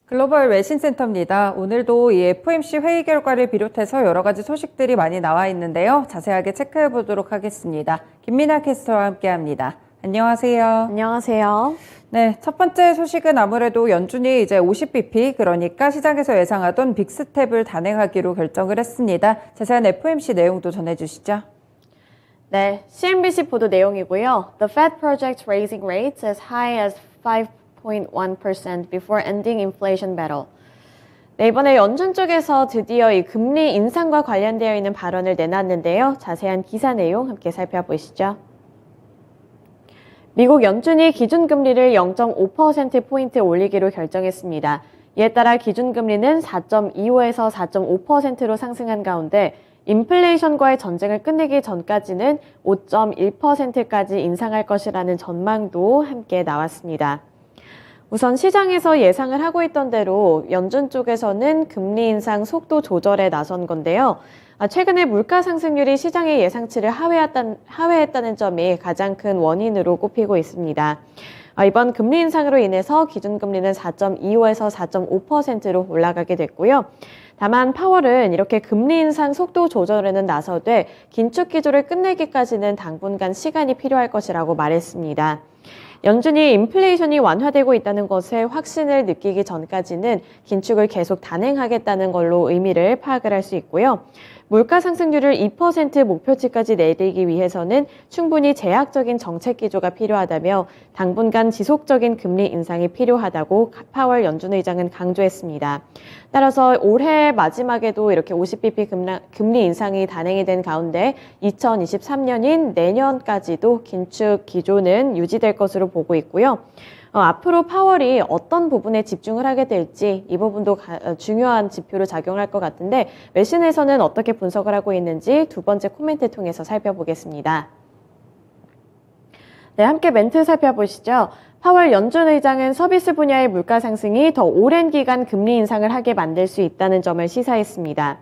글로벌 외신센터입니다. 오늘도 이 FOMC 회의 결과를 비롯해서 여러 가지 소식들이 많이 나와 있는데요. 자세하게 체크해 보도록 하겠습니다. 김민아 캐스터와 함께합니다. 안녕하세요. 안녕하세요. 네, 첫 번째 소식은 아무래도 연준이 이제 50bp, 그러니까 시장에서 예상하던 빅스텝을 단행하기로 결정을 했습니다. 자세한 FOMC 내용도 전해주시죠. 네, CNBC 보도 내용이고요. The Fed projects raising rates as high as 5.1% before ending inflation battle. 네, 이번에 연준 쪽에서 드디어 이 금리 인상과 관련되어 있는 발언을 내놨는데요. 자세한 기사 내용 함께 살펴보시죠. 미국 연준이 기준금리를 0.5%포인트 올리기로 결정했습니다. 이에 따라 기준금리는 4.25에서 4.5%로 상승한 가운데 인플레이션과의 전쟁을 끝내기 전까지는 5.1%까지 인상할 것이라는 전망도 함께 나왔습니다. 우선 시장에서 예상을 하고 있던 대로 연준 쪽에서는 금리 인상 속도 조절에 나선 건데요. 최근에 물가 상승률이 시장의 예상치를 하회했다는 점이 가장 큰 원인으로 꼽히고 있습니다. 이번 금리 인상으로 인해서 기준금리는 4.25에서 4.5%로 올라가게 됐고요. 다만 파월은 이렇게 금리 인상 속도 조절에는 나서되 긴축 기조를 끝내기까지는 당분간 시간이 필요할 것이라고 말했습니다. 연준이 인플레이션이 완화되고 있다는 것에 확신을 느끼기 전까지는 긴축을 계속 단행하겠다는 걸로 의미를 파악을 할 수 있고요. 물가 상승률을 2% 목표치까지 내리기 위해서는 충분히 제약적인 정책 기조가 필요하다며 당분간 지속적인 금리 인상이 필요하다고 파월 연준 의장은 강조했습니다. 따라서 올해 마지막에도 이렇게 50bp 금리 인상이 단행이 된 가운데 2023년인 내년까지도 긴축 기조는 유지될 것으로 보고 있고요. 앞으로 파월이 어떤 부분에 집중을 하게 될지 이 부분도 중요한 지표로 작용할 것 같은데 외신에서는 어떻게 분석을 하고 있는지 두 번째 코멘트 통해서 살펴보겠습니다. 네, 함께 멘트 살펴보시죠. 파월 연준 의장은 서비스 분야의 물가 상승이 더 오랜 기간 금리 인상을 하게 만들 수 있다는 점을 시사했습니다.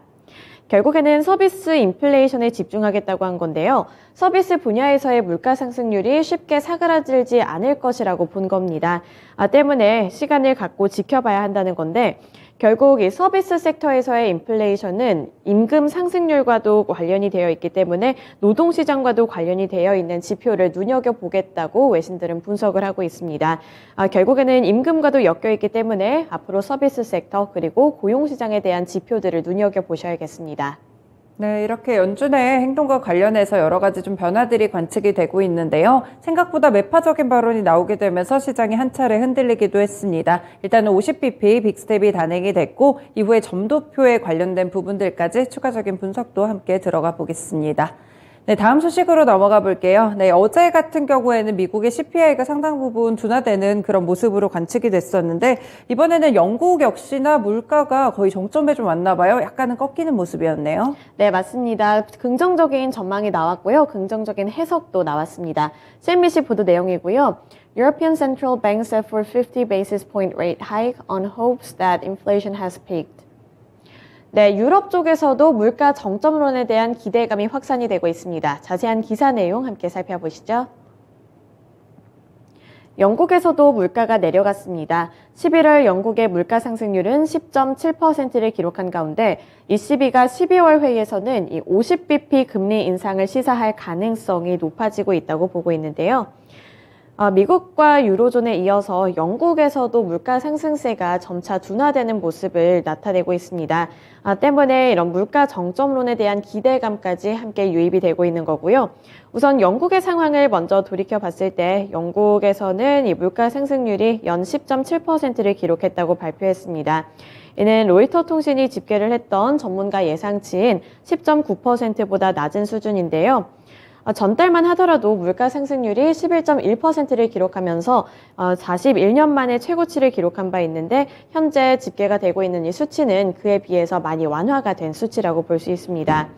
결국에는 서비스 인플레이션에 집중하겠다고 한 건데요. 서비스 분야에서의 물가 상승률이 쉽게 사그라들지 않을 것이라고 본 겁니다. 때문에 시간을 갖고 지켜봐야 한다는 건데 결국 이 서비스 섹터에서의 인플레이션은 임금 상승률과도 관련이 되어 있기 때문에 노동시장과도 관련이 되어 있는 지표를 눈여겨보겠다고 외신들은 분석을 하고 있습니다. 결국에는 임금과도 엮여 있기 때문에 앞으로 서비스 섹터 그리고 고용시장에 대한 지표들을 눈여겨보셔야겠습니다. 네, 이렇게 연준의 행동과 관련해서 여러 가지 좀 변화들이 관측이 되고 있는데요. 생각보다 매파적인 발언이 나오게 되면서 시장이 한 차례 흔들리기도 했습니다. 일단은 50bp 빅스텝이 단행이 됐고 이후에 점도표에 관련된 부분들까지 추가적인 분석도 함께 들어가 보겠습니다. 네, 다음 소식으로 넘어가 볼게요. 네, 어제 같은 경우에는 미국의 CPI가 상당 부분 둔화되는 그런 모습으로 관측이 됐었는데 이번에는 영국 역시나 물가가 거의 정점에 좀 왔나 봐요. 약간은 꺾이는 모습이었네요. 네, 맞습니다. 긍정적인 전망이 나왔고요. 긍정적인 해석도 나왔습니다. CNBC 보도 내용이고요. European Central Bank set for 50 basis point rate hike on hopes that inflation has peaked. 네, 유럽 쪽에서도 물가 정점론에 대한 기대감이 확산이 되고 있습니다. 자세한 기사 내용 함께 살펴보시죠. 영국에서도 물가가 내려갔습니다. 11월 영국의 물가 상승률은 10.7%를 기록한 가운데 ECB가 12월 회의에서는 이 50bp 금리 인상을 시사할 가능성이 높아지고 있다고 보고 있는데요. 미국과 유로존에 이어서 영국에서도 물가 상승세가 점차 둔화되는 모습을 나타내고 있습니다. 때문에 이런 물가 정점론에 대한 기대감까지 함께 유입이 되고 있는 거고요. 우선 영국의 상황을 먼저 돌이켜 봤을 때 영국에서는 이 물가 상승률이 연 10.7%를 기록했다고 발표했습니다. 이는 로이터 통신이 집계를 했던 전문가 예상치인 10.9%보다 낮은 수준인데요. 전달만 하더라도 물가 상승률이 11.1%를 기록하면서 41년 만에 최고치를 기록한 바 있는데 현재 집계가 되고 있는 이 수치는 그에 비해서 많이 완화가 된 수치라고 볼 수 있습니다.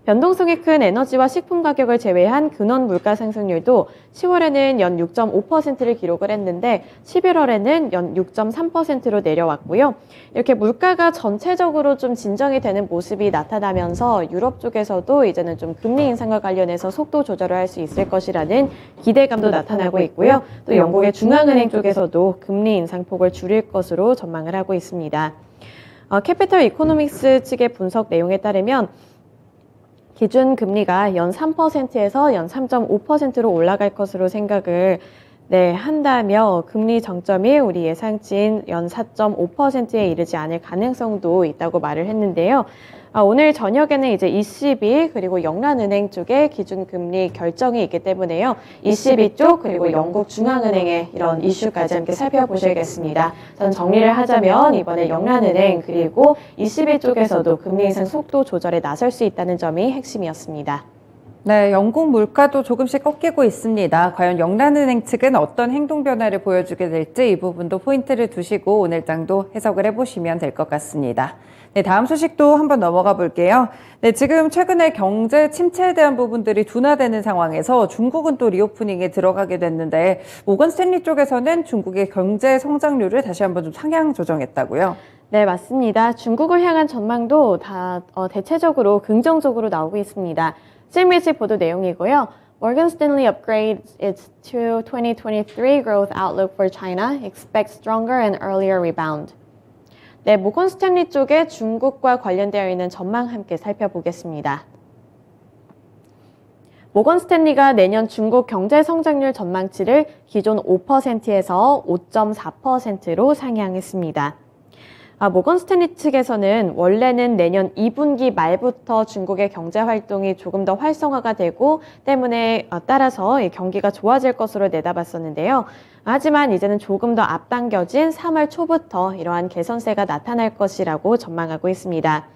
변동성이 큰 에너지와 식품 가격을 제외한 근원 물가 상승률도 10월에는 연 6.5%를 기록을 했는데 11월에는 연 6.3%로 내려왔고요. 이렇게 물가가 전체적으로 좀 진정이 되는 모습이 나타나면서 유럽 쪽에서도 이제는 좀 금리 인상과 관련해서 속도 조절을 할 수 있을 것이라는 기대감도 나타나고 있고요. 또 영국의 중앙은행 쪽에서도 금리 인상폭을 줄일 것으로 전망을 하고 있습니다. 캐피털 이코노믹스 측의 분석 내용에 따르면 기준 금리가 연 3%에서 연 3.5%로 올라갈 것으로 생각을 한다며 금리 정점이 우리 예상치인 연 4.5%에 이르지 않을 가능성도 있다고 말을 했는데요. 오늘 저녁에는 이제 ECB 그리고 영란은행 쪽에 기준금리 결정이 있기 때문에요. ECB 쪽 그리고 영국 중앙은행의 이런 이슈까지 함께 살펴보셔야겠습니다. 전 정리를 하자면 이번에 영란은행 그리고 ECB 쪽에서도 금리 인상 속도 조절에 나설 수 있다는 점이 핵심이었습니다. 네, 영국 물가도 조금씩 꺾이고 있습니다. 과연 영란은행 측은 어떤 행동 변화를 보여주게 될지 이 부분도 포인트를 두시고 오늘 장도 해석을 해보시면 될 것 같습니다. 네, 다음 소식도 한번 넘어가 볼게요. 네, 지금 최근에 경제 침체에 대한 부분들이 둔화되는 상황에서 중국은 또 리오프닝에 들어가게 됐는데 모건 스탠리 쪽에서는 중국의 경제 성장률을 다시 한번 좀 상향 조정했다고요? 네, 맞습니다. 중국을 향한 전망도 다 대체적으로 긍정적으로 나오고 있습니다. CNBC 보도 내용이고요. Morgan Stanley upgrades its 2023 growth outlook for China, expects stronger and earlier rebound. 네, 모건 스탠리 쪽에 중국과 관련되어 있는 전망 함께 살펴보겠습니다. 모건 스탠리가 내년 중국 경제 성장률 전망치를 기존 5%에서 5.4%로 상향했습니다. 모건 스탠리 측에서는 원래는 내년 2분기 말부터 중국의 경제 활동이 조금 더 활성화가 되고 때문에 따라서 경기가 좋아질 것으로 내다봤었는데요. 하지만 이제는 조금 더 앞당겨진 3월 초부터 이러한 개선세가 나타날 것이라고 전망하고 있습니다.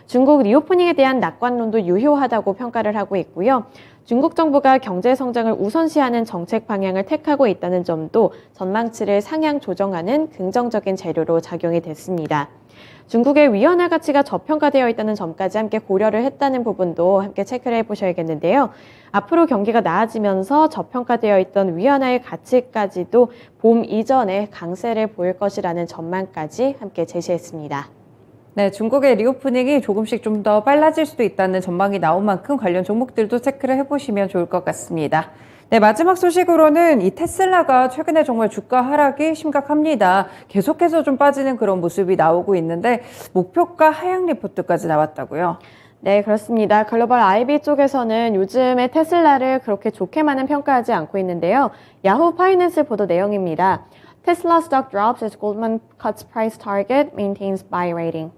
중국 리오프닝에 대한 낙관론도 유효하다고 평가를 하고 있고요. 중국 정부가 경제 성장을 우선시하는 정책 방향을 택하고 있다는 점도 전망치를 상향 조정하는 긍정적인 재료로 작용이 됐습니다. 중국의 위안화 가치가 저평가되어 있다는 점까지 함께 고려를 했다는 부분도 함께 체크를 해보셔야겠는데요. 앞으로 경기가 나아지면서 저평가되어 있던 위안화의 가치까지도 봄 이전에 강세를 보일 것이라는 전망까지 함께 제시했습니다. 네, 중국의 리오프닝이 조금씩 좀 더 빨라질 수도 있다는 전망이 나온 만큼 관련 종목들도 체크를 해보시면 좋을 것 같습니다. 네, 마지막 소식으로는 이 테슬라가 최근에 정말 주가 하락이 심각합니다. 계속해서 좀 빠지는 그런 모습이 나오고 있는데 목표가 하향 리포트까지 나왔다고요? 네, 그렇습니다. 글로벌 IB 쪽에서는 요즘에 테슬라를 그렇게 좋게만은 평가하지 않고 있는데요. 야후 파이낸스 보도 내용입니다. Tesla stock drops as Goldman cuts price target, maintains buy rating.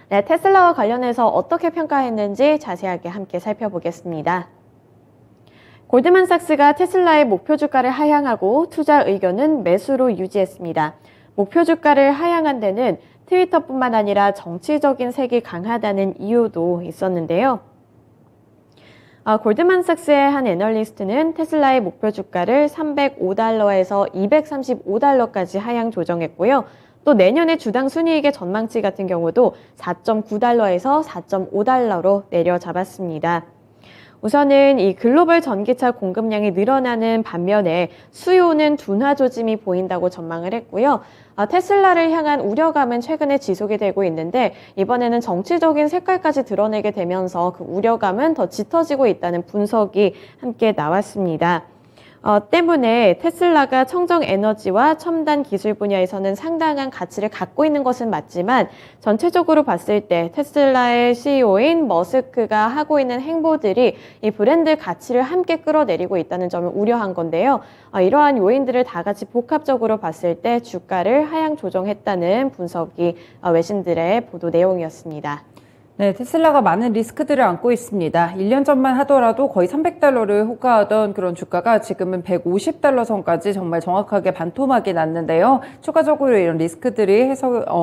네, 테슬라와 관련해서 어떻게 평가했는지 자세하게 함께 살펴보겠습니다. 골드만삭스가 테슬라의 목표 주가를 하향하고 투자 의견은 매수로 유지했습니다. 목표 주가를 하향한 데는 트위터뿐만 아니라 정치적인 색이 강하다는 이유도 있었는데요. 골드만삭스의 한 애널리스트는 테슬라의 목표 주가를 305달러에서 235달러까지 하향 조정했고요. 또 내년의 주당 순이익의 전망치 같은 경우도 4.9달러에서 4.5달러로 내려잡았습니다. 우선은 이 글로벌 전기차 공급량이 늘어나는 반면에 수요는 둔화 조짐이 보인다고 전망을 했고요. 테슬라를 향한 우려감은 최근에 지속이 되고 있는데 이번에는 정치적인 색깔까지 드러내게 되면서 그 우려감은 더 짙어지고 있다는 분석이 함께 나왔습니다. 때문에 테슬라가 청정 에너지와 첨단 기술 분야에서는 상당한 가치를 갖고 있는 것은 맞지만 전체적으로 봤을 때 테슬라의 CEO인 머스크가 하고 있는 행보들이 이 브랜드 가치를 함께 끌어내리고 있다는 점을 우려한 건데요. 이러한 요인들을 다 같이 복합적으로 봤을 때 주가를 하향 조정했다는 분석이 외신들의 보도 내용이었습니다. 네, 테슬라가 많은 리스크들을 안고 있습니다. 1년 전만 하더라도 거의 300달러를 호가하던 그런 주가가 지금은 150달러 선까지 정말 정확하게 반토막이 났는데요. 추가적으로 이런 리스크들이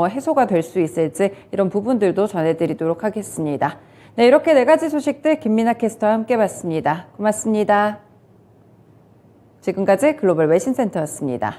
해소가 될 수 있을지 이런 부분들도 전해드리도록 하겠습니다. 네, 이렇게 4가지 소식들 김민아 캐스터와 함께 봤습니다. 고맙습니다. 지금까지 글로벌 외신센터였습니다.